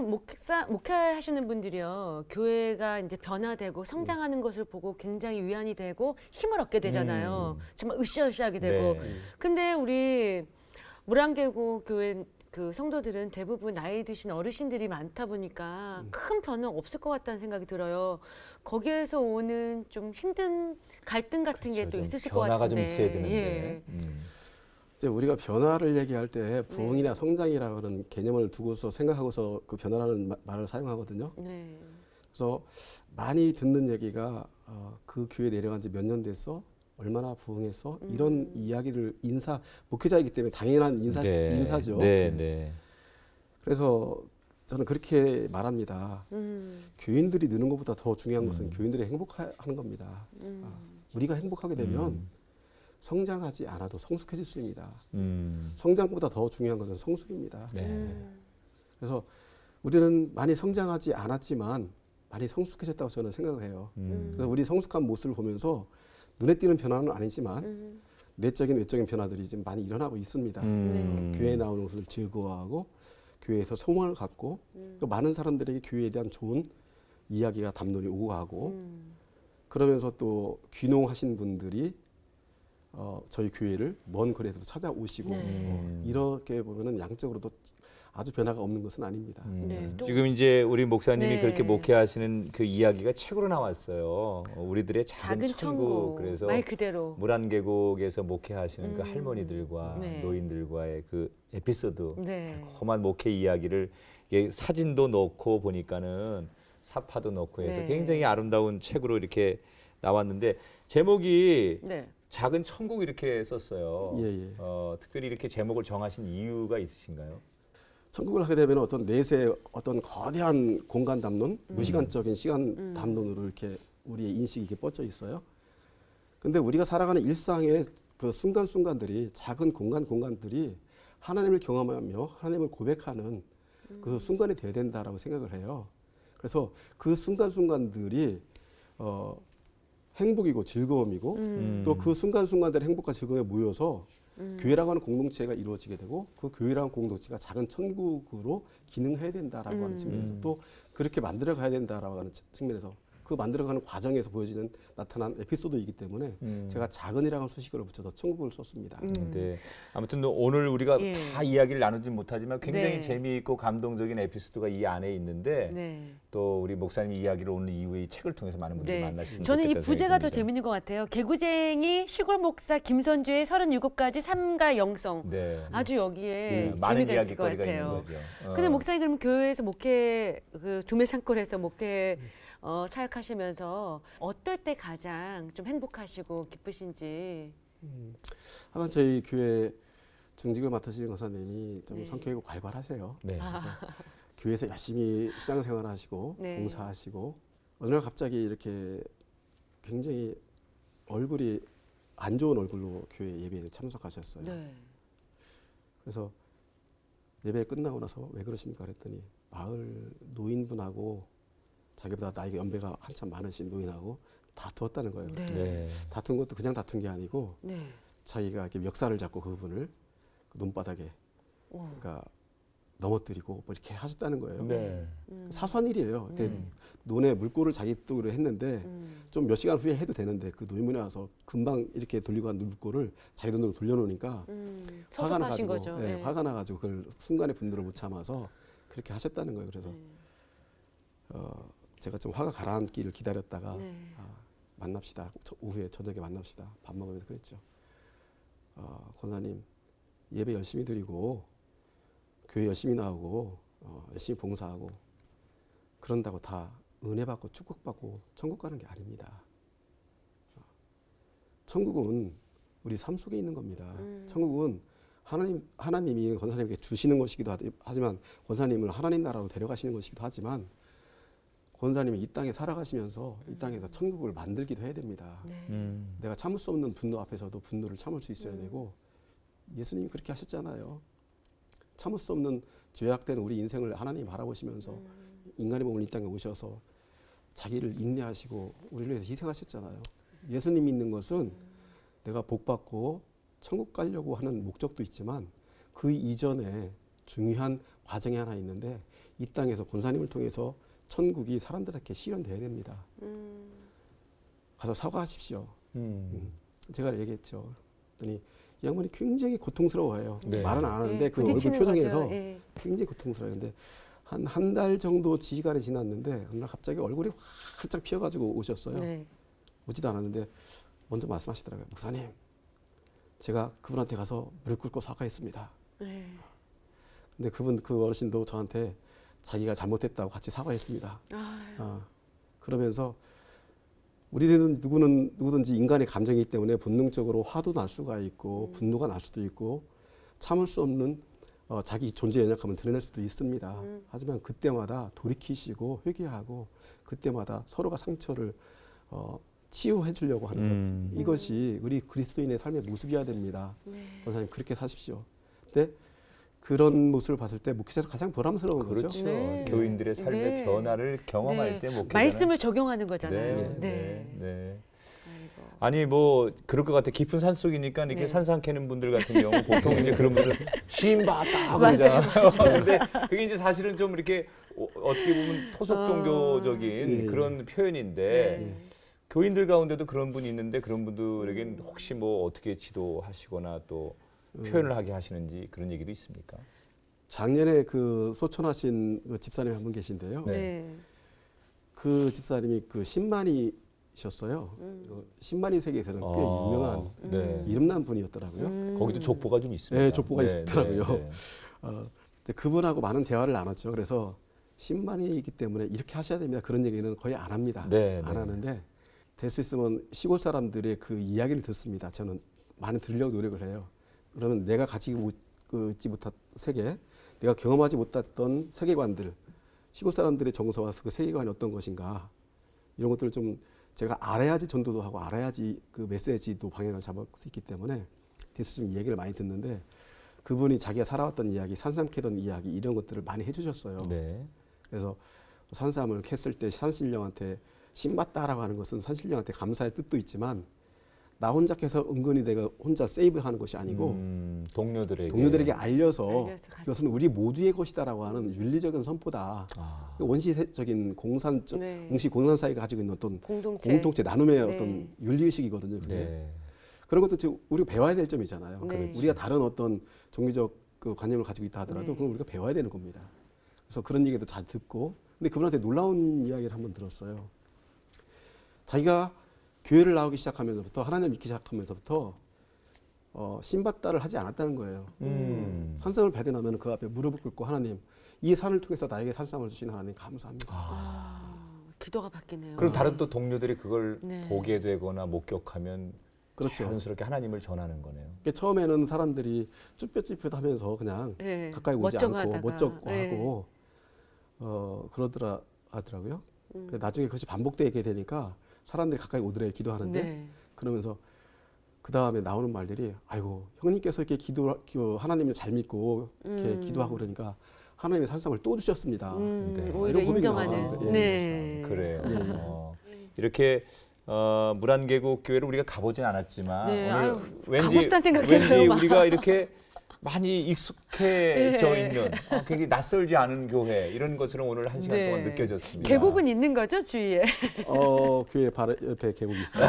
목회하시는 분들이요 교회가 이제 변화되고 성장하는 것을 보고 굉장히 위안이 되고 힘을 얻게 되잖아요. 정말 으쌰으쌰하게 되고. 네. 근데 우리 물안개고 교회 그 성도들은 대부분 나이 드신 어르신들이 많다 보니까 큰 변화 없을 것 같다는 생각이 들어요. 거기에서 오는 좀 힘든 갈등 같은 게 또 좀 있으실 것 변화가 같은데. 좀 있어야 되는데. 예. 이제 우리가 변화를 얘기할 때 부흥이나 네. 성장이라는 개념을 두고서 생각하고서 그 변화라는 말을 사용하거든요. 네. 그래서 많이 듣는 얘기가 그 교회 내려간 지 몇 년 됐어? 얼마나 부흥했어? 이런 이야기를 목회자이기 때문에 당연한 인사죠. 네, 네. 그래서 저는 그렇게 말합니다. 교인들이 느는 것보다 더 중요한 것은 교인들이 행복하는 겁니다. 우리가 행복하게 되면 성장하지 않아도 성숙해질 수 있습니다. 성장보다 더 중요한 것은 성숙입니다. 네. 그래서 우리는 많이 성장하지 않았지만 많이 성숙해졌다고 저는 생각을 해요. 그래서 우리 성숙한 모습을 보면서 눈에 띄는 변화는 아니지만 내적인 외적인 변화들이 지금 많이 일어나고 있습니다. 네. 교회에 나오는 것을 즐거워하고 교회에서 소망을 갖고 또 많은 사람들에게 교회에 대한 좋은 이야기가 담론이 오고 가고 그러면서 또 귀농하신 분들이 저희 교회를 먼 거리에서 찾아오시고 네. 이렇게 보면은 양적으로도 아주 변화가 없는 것은 아닙니다. 네, 또- 지금 이제 우리 목사님이 네. 그렇게 목회하시는 그 이야기가 책으로 나왔어요. 우리들의 작은, 작은 천국. 천국. 그래서 말 그대로. 물안계곡에서 목회하시는 그 할머니들과 네. 노인들과의 그 에피소드, 네. 험한 목회 이야기를 이게 사진도 넣고 보니까는 사파도 넣고 해서 네. 굉장히 아름다운 책으로 이렇게 나왔는데 제목이 네. 작은 천국 이렇게 썼어요. 예, 예. 특별히 이렇게 제목을 정하신 이유가 있으신가요? 천국을 하게 되면 어떤 내세 어떤 거대한 공간 담론, 무시간적인 시간 담론으로 이렇게 우리의 인식이 이렇게 뻗쳐 있어요. 근데 우리가 살아가는 일상의 그 순간순간들이 작은 공간들이 하나님을 경험하며 하나님을 고백하는 그 순간이 되어야 된다라고 생각을 해요. 그래서 그 순간순간들이 행복이고 즐거움이고 또 그 순간순간들의 행복과 즐거움에 모여서 교회라고 하는 공동체가 이루어지게 되고 그 교회라고 하는 공동체가 작은 천국으로 기능해야 된다라고 하는 측면에서 또 그렇게 만들어 가야 된다라고 하는 측면에서 그 만들어가는 과정에서 보여지는 나타난 에피소드이기 때문에 제가 작은이라는 수식어를 붙여서 천국을 썼습니다. 네. 아무튼 오늘 우리가 예. 다 이야기를 나누지 못하지만 굉장히 네. 재미있고 감동적인 에피소드가 이 안에 있는데 네. 또 우리 목사님 이야기를 오늘 이후에 이 책을 통해서 많은 분들이 네. 만나시면 저는 이 좋겠다는 부제가 더 생각이 듭니다. 재밌는 것 같아요. 개구쟁이 시골 목사 김선주의 37가지 삶과 영성. 네. 아주 여기에 많은 재미가 있을 것 이야기거리가 있는 같아요. 거죠. 근데 목사님 그럼 교회에서 목회 그 두메산골에서 목회 사역하시면서 어떨 때 가장 좀 행복하시고 기쁘신지. 하나 저희 교회 중직을 맡으시는 권사님이 좀 네. 성격이 괄괄하세요. 네. 교회에서 열심히 신앙생활하시고 네. 봉사하시고 어느 날 갑자기 이렇게 굉장히 얼굴이 안 좋은 얼굴로 교회 예배에 참석하셨어요. 네. 그래서 예배 끝나고 나서 왜 그러십니까 그랬더니 마을 노인분하고 자기보다 나이가 연배가 한참 많으신 노인하고 다투었다는 거예요. 네. 네. 다툰 것도 그냥 다툰 게 아니고 네. 자기가 이렇게 멱살을 잡고 그분을 그 논바닥에 와. 그러니까 넘어뜨리고 뭐 이렇게 하셨다는 거예요. 네. 사소한 일이에요. 근데 네. 논에 물꼬를 자기 쪽으로 했는데 좀 몇 시간 후에 해도 되는데 그 노인분이 와서 금방 이렇게 돌리고 간 물꼬를 자기 돈으로 돌려놓으니까 화가 섭섭하신 나가지고 거죠. 네, 네. 화가 나가지고 그걸 순간의 분노를 못 참아서 그렇게 하셨다는 거예요. 그래서 제가 좀 화가 가라앉기를 기다렸다가 네. 만납시다. 오후에 저녁에 만납시다. 밥 먹으면서 그랬죠. 권사님 예배 열심히 드리고 교회 열심히 나오고 열심히 봉사하고 그런다고 다 은혜 받고 축복받고 천국 가는 게 아닙니다. 천국은 우리 삶 속에 있는 겁니다. 천국은 하나님이 권사님에게 주시는 것이기도 하지만 권사님을 하나님 나라로 데려가시는 것이기도 하지만 권사님이 이 땅에 살아가시면서 이 땅에서 천국을 만들기도 해야 됩니다. 네. 내가 참을 수 없는 분노 앞에서도 분노를 참을 수 있어야 되고 예수님이 그렇게 하셨잖아요. 참을 수 없는 죄악된 우리 인생을 하나님이 바라보시면서 인간의 몸을 이 땅에 오셔서 자기를 인내하시고 우리를 위해서 희생하셨잖아요. 예수님 믿는 것은 내가 복받고 천국 가려고 하는 목적도 있지만 그 이전에 중요한 과정이 하나 있는데 이 땅에서 권사님을 통해서 천국이 사람들에게 실현돼야 됩니다. 가서 사과하십시오. 제가 얘기했죠. 그랬더니 이 양반이 굉장히 고통스러워해요. 네. 말은 안 하는데 예, 그 얼굴 부딪히는 표정에서 거죠. 예. 굉장히 고통스러워요. 근데 한 달 정도 시간이 지났는데 어느 날 갑자기 얼굴이 활짝 피어가지고 오셨어요. 네. 오지도 않았는데 먼저 말씀하시더라고요. 목사님, 제가 그분한테 가서 무릎 꿇고 사과했습니다. 네. 근데 그 어르신도 저한테 자기가 잘못했다고 같이 사과했습니다. 아, 그러면서 우리는 누구든지 인간의 감정이기 때문에 본능적으로 화도 날 수가 있고 분노가 날 수도 있고 참을 수 없는 자기 존재 연약함을 드러낼 수도 있습니다. 하지만 그때마다 돌이키시고 회개하고 그때마다 서로가 상처를 치유해 주려고 하는 것. 이것이 우리 그리스도인의 삶의 모습이어야 됩니다. 네. 권사님 그렇게 사십시오. 근데 그런 모습을 봤을 때 목회자도 가장 보람스러운 그렇죠. 거죠. 네. 교인들의 삶의 네. 변화를 경험할 네. 때 목회자는 말씀을 적용하는 거잖아요. 네, 네. 네, 네. 아이고. 아니 뭐 그럴 것 같아. 깊은 산 속이니까 이렇게 네. 산삼 캐는 분들 같은 경우 보통 이제 그런 분들 쉼받다 맞아요, 그러잖아요. 근데 그게 이제 사실은 좀 이렇게 어떻게 보면 토속 종교적인 네. 그런 표현인데 네. 교인들 가운데도 그런 분이 있는데 그런 분들에겐 혹시 뭐 어떻게 지도하시거나 또 표현을 하게 하시는지 그런 얘기도 있습니까? 작년에 그 소천하신 그 집사님 한 분 계신데요. 네. 네. 그 집사님이 그 신만이셨어요. 그 신만이 세계에서는 꽤 유명한 네. 이름난 분이었더라고요. 거기도 족보가 좀 있습니다. 네, 족보가 있더라고요. 네. 이제 그분하고 많은 대화를 나눴죠. 그래서 신만이기 때문에 이렇게 하셔야 됩니다. 그런 얘기는 거의 안 합니다. 네, 안 네. 하는데 될 수 있으면 시골 사람들의 그 이야기를 듣습니다. 저는 많이 들으려고 노력을 해요. 그러면 내가 가지고 있지 못한 세계, 내가 경험하지 못했던 세계관들, 시골 사람들의 정서와 그 세계관이 어떤 것인가 이런 것들을 좀 제가 알아야지 전도도 하고 알아야지 그 메시지도 방향을 잡을 수 있기 때문에 될 수 있으면 이야기를 많이 듣는데 그분이 자기가 살아왔던 이야기, 산삼캐던 이야기 이런 것들을 많이 해주셨어요. 네. 그래서 산삼을 캤을 때 산신령한테 신받다라고 하는 것은 산신령한테 감사의 뜻도 있지만 나 혼자 캐서 은근히 내가 혼자 세이브하는 것이 아니고 동료들에게 알려서 그것은 우리 모두의 것이다라고 하는 윤리적인 선포다. 원시적인 공시 공산 사회가 가지고 있는 어떤 공동체 나눔의 네. 어떤 윤리의식이거든요. 그게. 네. 그런 것도 지금 우리가 배워야 될 점이잖아요. 네. 우리가 다른 어떤 종교적 그 관념을 가지고 있다 하더라도 네. 그건 우리가 배워야 되는 겁니다. 그래서 그런 얘기도 잘 듣고 근데 그분한테 놀라운 이야기를 한번 들었어요. 자기가 교회를 나오기 시작하면서부터 하나님을 믿기 시작하면서부터 신받다를 하지 않았다는 거예요. 산삼을 발견하면 그 앞에 무릎을 꿇고 하나님 이 산을 통해서 나에게 산삼을 주신 하나님 감사합니다. 기도가 바뀌네요. 그럼 다른 또 동료들이 그걸 네. 보게 되거나 목격하면 그렇죠. 자연스럽게 하나님을 전하는 거네요. 그러니까 처음에는 사람들이 쭈뼛쭈뼛하면서 그냥 네. 가까이 오지 멋쩍어 않고 하다가. 멋쩍고 네. 하고 그러더라 하더라고요. 근데 나중에 그것이 반복되게 되니까 사람들이 가까이 오더래요. 기도하는데 네. 그러면서 그 다음에 나오는 말들이 아이고 형님께서 이렇게 하나님을 잘 믿고 이렇게 기도하고 그러니까 하나님의 산삼을 또 주셨습니다. 네. 오히려 이런 고백이 인정하는. 나와요. 네. 그래요. 예. 이렇게 물안개국 교회를 우리가 가보진 않았지만 네, 오늘 아유, 왠지 가고 싶다는 생각이 들어요, 막. 우리가 이렇게 많이 익숙해져 네. 있는 굉장히 낯설지 않은 교회 이런 것처럼 오늘 한 시간 네. 동안 느껴졌습니다. 계곡은 있는 거죠 주위에? 교회 바로 옆에 계곡이 있어요.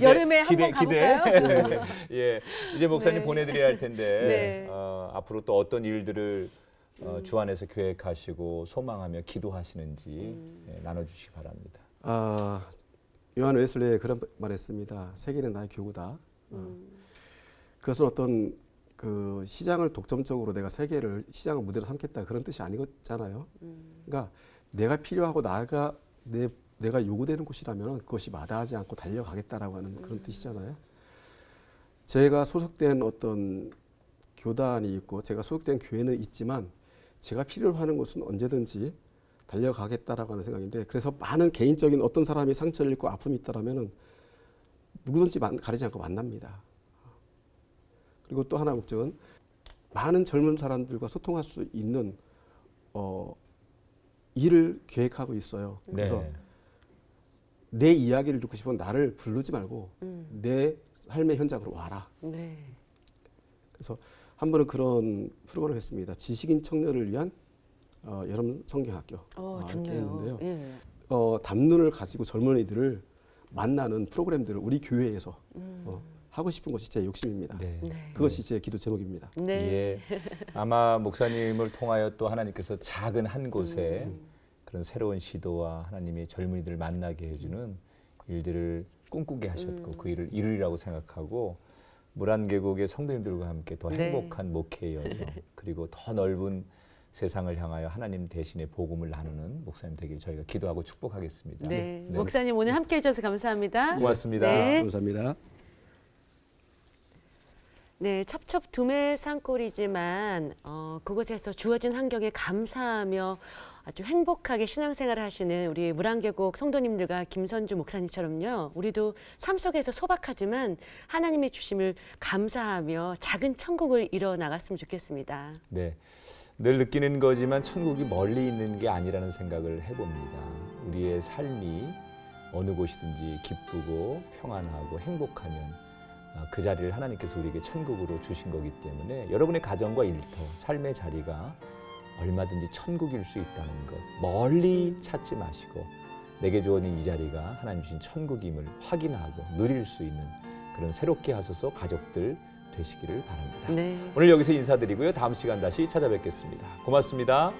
여름에 한번 가볼까요? 예, 이제 목사님 네. 보내드려야 할 텐데 네. 앞으로 또 어떤 일들을 주 안에서 계획하시고 소망하며 기도하시는지 나눠주시기 바랍니다. 요한 웨슬레이 그런 말했습니다. 세계는 나의 교구다. 그것은 어떤 그 시장을 독점적으로 내가 세계를 시장을 무대로 삼겠다 그런 뜻이 아니잖아요. 그러니까 내가 필요하고 내가 요구되는 곳이라면 그것이 마다하지 않고 달려가겠다라고 하는 그런 뜻이잖아요. 제가 소속된 어떤 교단이 있고 제가 소속된 교회는 있지만 제가 필요로 하는 곳은 언제든지 달려가겠다라고 하는 생각인데 그래서 많은 개인적인 어떤 사람이 상처를 입고 아픔이 있다라면은 누구든지 가리지 않고 만납니다. 그리고 또 하나의 목적은 많은 젊은 사람들과 소통할 수 있는 일을 계획하고 있어요. 그래서 네. 내 이야기를 듣고 싶으면 나를 부르지 말고 내 삶의 현장으로 와라. 네. 그래서 한 번은 그런 프로그램을 했습니다. 지식인 청년을 위한 여름 성경학교 이렇게 좋네요. 했는데요. 예. 담론을 가지고 젊은이들을 만나는 프로그램들을 우리 교회에서 하고 싶은 것이 제 욕심입니다. 네. 네. 그것이 제 기도 제목입니다. 네. 예, 아마 목사님을 통하여 또 하나님께서 작은 한 곳에 그런 새로운 시도와 하나님이 젊은이들을 만나게 해주는 일들을 꿈꾸게 하셨고 그 일을 이루리라고 생각하고 물안계곡의 성도님들과 함께 더 네. 행복한 목회의 여정 그리고 더 넓은 세상을 향하여 하나님 대신의 복음을 나누는 목사님 되길 저희가 기도하고 축복하겠습니다. 네. 목사님 오늘 함께해 주셔서 감사합니다. 고맙습니다. 네. 감사합니다. 네, 첩첩두매 산골이지만 그곳에서 주어진 환경에 감사하며 아주 행복하게 신앙생활을 하시는 우리 물안계곡 성도님들과 김선주 목사님처럼요. 우리도 삶 속에서 소박하지만 하나님의 주심을 감사하며 작은 천국을 이뤄 나갔으면 좋겠습니다. 네, 늘 느끼는 거지만 천국이 멀리 있는 게 아니라는 생각을 해봅니다. 우리의 삶이 어느 곳이든지 기쁘고 평안하고 행복하면 그 자리를 하나님께서 우리에게 천국으로 주신 거기 때문에 여러분의 가정과 일터, 삶의 자리가 얼마든지 천국일 수 있다는 것 멀리 찾지 마시고 내게 주어진 이 자리가 하나님 주신 천국임을 확인하고 누릴 수 있는 그런 새롭게 하소서 가족들 되시기를 바랍니다. 네. 오늘 여기서 인사드리고요. 다음 시간 다시 찾아뵙겠습니다. 고맙습니다.